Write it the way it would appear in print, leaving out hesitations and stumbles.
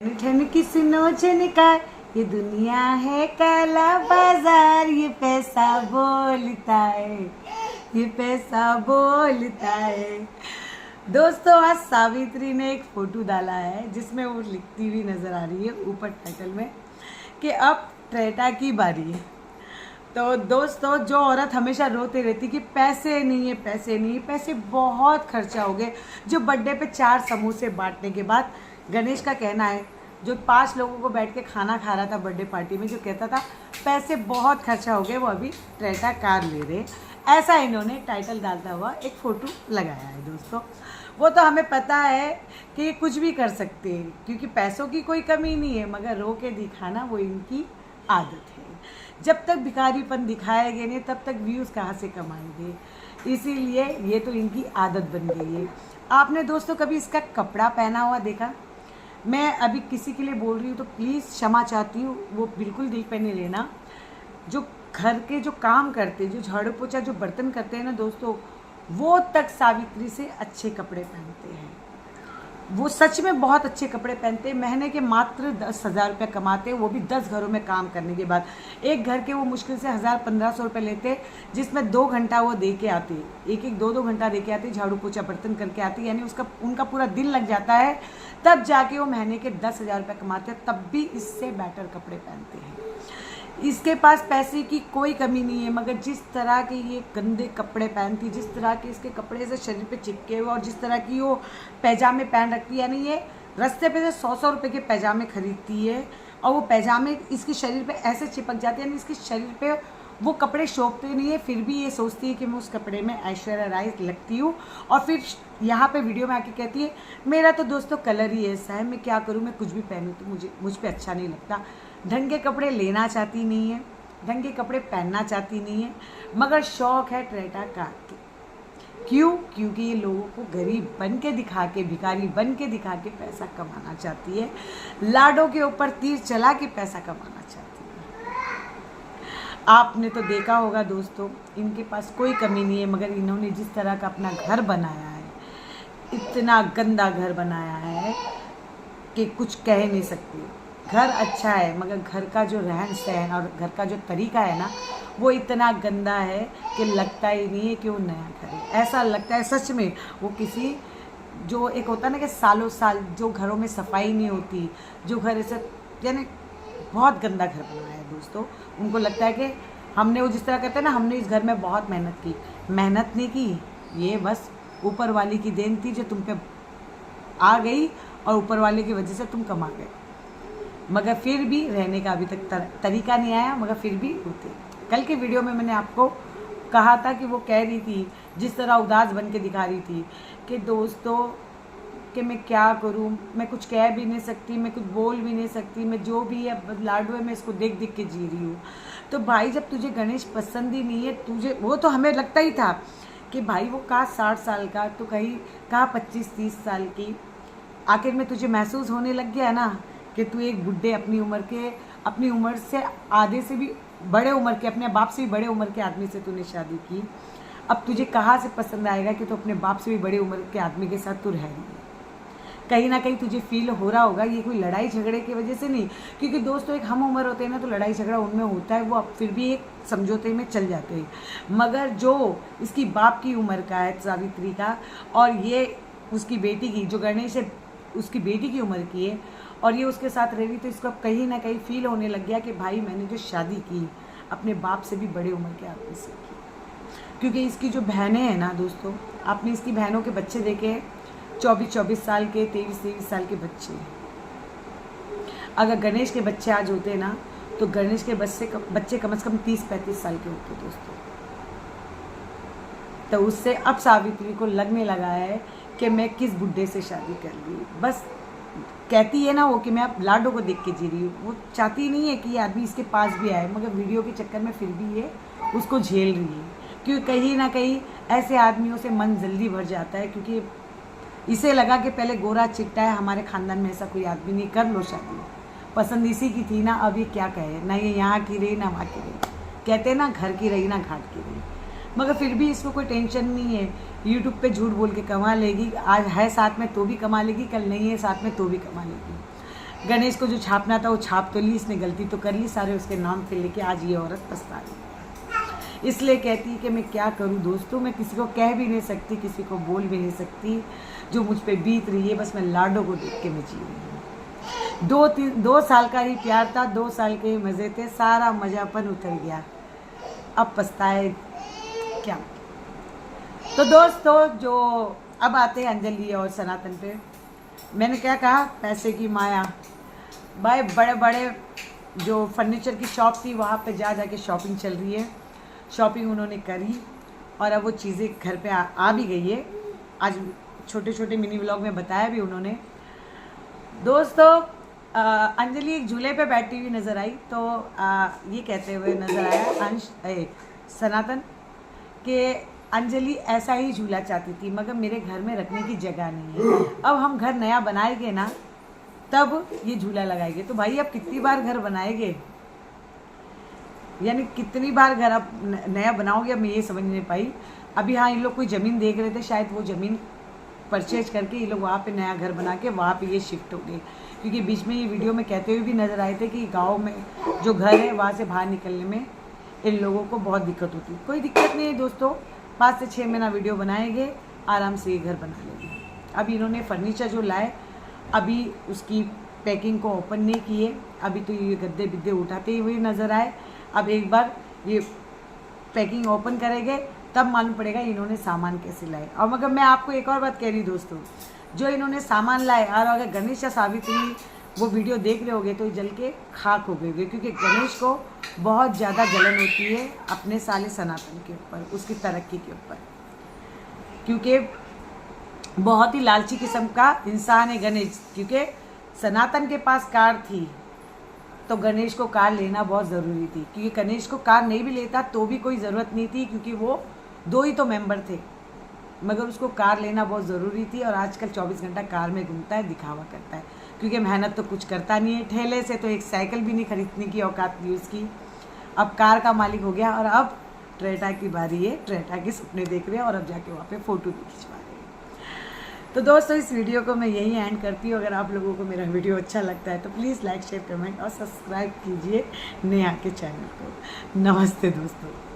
ठन की सुनो झनकार, ये दुनिया है काला बाजार, ये पैसा बोलता है, ये पैसा बोलता है। दोस्तों आज सावित्री ने एक फोटो डाला है जिसमें वो लिखती हुई नजर आ रही है ऊपर टाइटल में कि अब ट्रेटा की बारी है। तो दोस्तों जो औरत हमेशा रोते रहती कि पैसे नहीं है, पैसे नहीं है, पैसे बहुत खर्चा हो गए। जो बर्थडे पे 4 समोसे बांटने के बाद गणेश का कहना है, जो 5 लोगों को बैठ के खाना खा रहा था बर्थडे पार्टी में, जो कहता था पैसे बहुत खर्चा हो गए, वो अभी ट्रेटा कार ले रहे, ऐसा इन्होंने टाइटल डालता हुआ एक फ़ोटो लगाया है। दोस्तों वो तो हमें पता है कि कुछ भी कर सकते हैं क्योंकि पैसों की कोई कमी नहीं है, मगर रो के दिखाना वो इनकी आदत है। जब तक भिखारीपन दिखाएंगे नहीं तब तक व्यूज़ कहाँ से कमाएंगे, इसीलिए ये तो इनकी आदत बन गई है। आपने दोस्तों कभी इसका कपड़ा पहना हुआ देखा? मैं अभी किसी के लिए बोल रही हूँ तो प्लीज़ क्षमा चाहती हूँ, वो बिल्कुल दिल पे नहीं लेना। जो घर के जो काम करते, जो झाड़ू पोछा, जो बर्तन करते हैं ना दोस्तों, वो तक सावित्री से अच्छे कपड़े पहनते हैं। वो सच में बहुत अच्छे कपड़े पहनते हैं। महीने के मात्र 10,000 रुपये कमाते हैं, वो भी 10 घरों में काम करने के बाद। एक घर के वो मुश्किल से 1,000-1,500 रुपये लेते, जिसमें 2 घंटा वो दे के आते, एक 2-2 घंटा दे के आते, झाड़ू पोछा बर्तन करके आते, यानी उनका पूरा दिन लग जाता है। तब जाके वो महीने के 10,000 रुपये कमाते हैं, तब भी इससे बेटर कपड़े पहनते हैं। इसके पास पैसे की कोई कमी नहीं है, मगर जिस तरह के ये गंदे कपड़े पहनती, जिस तरह के इसके कपड़े से शरीर पे चिपके हुए, और जिस तरह की वो पैजामे पहन रखती है, यानी ये रास्ते पे से 100-100 रुपये के पैजामे खरीदती है और वो पैजामे इसके शरीर पे ऐसे चिपक जाते हैं, यानी इसके शरीर पे वो कपड़े शोभते नहीं है, फिर भी ये सोचती है कि मैं उस कपड़े में ऐश्वर्या राय लगती हूँ। और फिर यहाँ पे वीडियो में आके कहती है मेरा तो दोस्तों कलर ही ऐसा है, मैं क्या करूँ, मैं कुछ भी पहनूँ तो मुझ पे अच्छा नहीं लगता। ढंग के कपड़े लेना चाहती नहीं है, ढंग के कपड़े पहनना चाहती नहीं है, मगर शौक है ट्रेटा कार के। क्यों? क्योंकि ये लोगों को गरीब बन के दिखा के, भिखारी बन के दिखा के पैसा कमाना चाहती है, लाडों के ऊपर तीर चला के पैसा कमाना चाहती है। आपने तो देखा होगा दोस्तों, इनके पास कोई कमी नहीं है, मगर इन्होंने जिस तरह का अपना घर बनाया है, इतना गंदा घर बनाया है कि कुछ कह नहीं सकती। घर अच्छा है, मगर घर का जो रहन सहन और घर का जो तरीका है ना, वो इतना गंदा है कि लगता ही नहीं है कि वो नया घर है। ऐसा लगता है सच में वो किसी, जो एक होता है ना कि सालों साल जो घरों में सफाई नहीं होती, जो घर ऐसे, यानी बहुत गंदा घर बनाया है दोस्तों। उनको लगता है कि हमने, वो जिस तरह कहते हैं ना, हमने इस घर में बहुत मेहनत की। मेहनत नहीं की, ये बस ऊपर वाले की देन थी जो तुम पे आ गई और ऊपर वाले की वजह से तुम कमा गए, मगर फिर भी रहने का अभी तक तरीका नहीं आया, मगर फिर भी होते। कल के वीडियो में मैंने आपको कहा था कि वो कह रही थी, जिस तरह उदास बन के दिखा रही थी कि दोस्तों कि मैं क्या करूं, मैं कुछ कह भी नहीं सकती, मैं कुछ बोल भी नहीं सकती, मैं जो भी है लाडू है, मैं इसको देख देख के जी रही हूँ। तो भाई जब तुझे गणेश पसंद ही नहीं है, तुझे, वो तो हमें लगता ही था कि भाई वो कहाँ 60 साल का, तो कहीं कहाँ 25-30 साल की। आखिर में तुझे महसूस होने लग गया ना कि तू एक बुढ़े अपनी उम्र से आधे से भी बड़े उम्र के, अपने बाप से भी बड़े उम्र के आदमी से तूने शादी की। अब तुझे कहाँ से पसंद आएगा कि तू अपने बाप से भी बड़े उम्र के आदमी के साथ तू रह रही है। कहीं ना कहीं तुझे फील हो रहा होगा, ये कोई लड़ाई झगड़े की वजह से नहीं, क्योंकि दोस्तों एक हम उम्र होते हैं ना, तो लड़ाई झगड़ा उनमें होता है, वो अब फिर भी एक समझौते में चल जाते हैं। मगर जो इसकी बाप की उम्र का है सावित्री का, और ये उसकी बेटी की, जो गणेश है उसकी बेटी की उम्र की है, और ये उसके साथ रह रही, तो इसको कहीं ना कहीं फील होने लग गया कि भाई मैंने जो शादी की अपने बाप से भी बड़े उम्र के आदमी से की। क्योंकि इसकी जो बहनें हैं ना दोस्तों, आपने इसकी बहनों के बच्चे देखे, 24-24 साल के, 23-23 साल के बच्चे। अगर गणेश के बच्चे आज होते ना, तो गणेश के बच्चे कम से कम 30-35 साल के होते दोस्तों। तो उससे अब सावित्री को लगने लगा है कि मैं किस बुढ़े से शादी कर ली। बस कहती है ना वो कि मैं अब लाडो को देख के जी रही हूँ, वो चाहती नहीं है कि ये आदमी इसके पास भी आए, मगर वीडियो के चक्कर में फिर भी ये उसको झेल रही है। क्योंकि कहीं ना कहीं ऐसे आदमियों से मन जल्दी भर जाता है, क्योंकि इसे लगा कि पहले गोरा चिट्टा है, हमारे ख़ानदान में ऐसा कोई आदमी नहीं, कर लो शादी। पसंद इसी की थी ना, अब ये क्या कहे, ना ये यहाँ की रही ना वहाँ की रही, कहते ना घर की रही ना घाट की रही। मगर फिर भी इसको कोई टेंशन नहीं है, यूट्यूब पे झूठ बोल के कमा लेगी। आज है साथ में तो भी कमा लेगी, कल नहीं है साथ में तो भी कमा लेगी। गणेश को जो छापना था वो छाप तो ली, इसने गलती तो कर ली, सारे उसके नाम पे लेके आज ये औरत पछता रही है। इसलिए कहती है कि मैं क्या करूं दोस्तों, मैं किसी को कह भी नहीं सकती, किसी को बोल भी नहीं सकती जो मुझ पे बीत रही है। बस मैं लाडो को देख के मैं जी रही हूँ। 2 साल का ही प्यार था, 2 साल के ही मज़े थे, सारा मजापन उतर गया, अब पछताए क्या। तो दोस्तों जो अब आते हैं अंजलि और सनातन पे, मैंने क्या कहा, पैसे की माया। भाई बड़े बड़े जो फर्नीचर की शॉप थी वहाँ पे जा के शॉपिंग चल रही है, शॉपिंग उन्होंने करी और अब वो चीज़ें घर पे आ भी गई है। आज छोटे छोटे मिनी व्लॉग में बताया भी उन्होंने। दोस्तों अंजलि एक झूले पे बैठी हुई नज़र आई, तो ये कहते हुए नज़र आया सनातन कि अंजलि ऐसा ही झूला चाहती थी मगर मेरे घर में रखने की जगह नहीं है, अब हम घर नया बनाएंगे ना तब ये झूला लगाएंगे। तो भाई अब कितनी बार घर बनाएंगे, यानी कितनी बार घर आप नया बनाओगे, अब मैं ये समझ नहीं पाई। अभी हाँ इन लोग कोई ज़मीन देख रहे थे, शायद वो ज़मीन परचेज करके ये लोग वहाँ पे नया घर बना के वहाँ पे ये शिफ्ट हो गए, क्योंकि बीच में ये वीडियो में कहते हुए भी नज़र आए थे कि गाँव में जो घर है वहाँ से बाहर निकलने में इन लोगों को बहुत दिक्कत होती। कोई दिक्कत नहीं है दोस्तों, 5 से 6 महीना वीडियो बनाएंगे, आराम से ये घर बना लेंगे। अभी इन्होंने फर्नीचर जो लाए अभी उसकी पैकिंग को ओपन नहीं किए, अभी तो ये गद्दे बिद्दे उठाते हुए नज़र आए। अब एक बार ये पैकिंग ओपन करेंगे तब मालूम पड़ेगा इन्होंने सामान कैसे लाए। और मगर मैं आपको एक और बात कह रही हूँ दोस्तों, जो इन्होंने सामान लाए और अगर गणेश या सावित्री वो वीडियो देख रहे होगे तो जल के खाक हो गए, क्योंकि गणेश को बहुत ज़्यादा जलन होती है अपने साले सनातन के ऊपर, उसकी तरक्की के ऊपर, क्योंकि बहुत ही लालची किस्म का इंसान है गणेश। क्योंकि सनातन के पास कार थी तो गणेश को कार लेना बहुत ज़रूरी थी, क्योंकि गणेश को कार नहीं भी लेता तो भी कोई ज़रूरत नहीं थी, क्योंकि वो 2 ही तो मेंबर थे, मगर उसको कार लेना बहुत ज़रूरी थी। और आजकल 24 घंटा कार में घूमता है, दिखावा करता है, क्योंकि मेहनत तो कुछ करता नहीं है, ठेले से तो एक साइकिल भी नहीं खरीदने की औकात थी उसकी, अब कार का मालिक हो गया। और अब ट्रेटा की बारी है, ट्रेटा के सपने देख रहे हैं और अब जाके वहाँ पे फ़ोटो भी खिंचवा रहे हैं। तो दोस्तों इस वीडियो को मैं यहीं एंड करती हूँ। अगर आप लोगों को मेरा वीडियो अच्छा लगता है तो प्लीज़ लाइक शेयर कमेंट और सब्सक्राइब कीजिए नेहा के चैनल को। नमस्ते दोस्तों।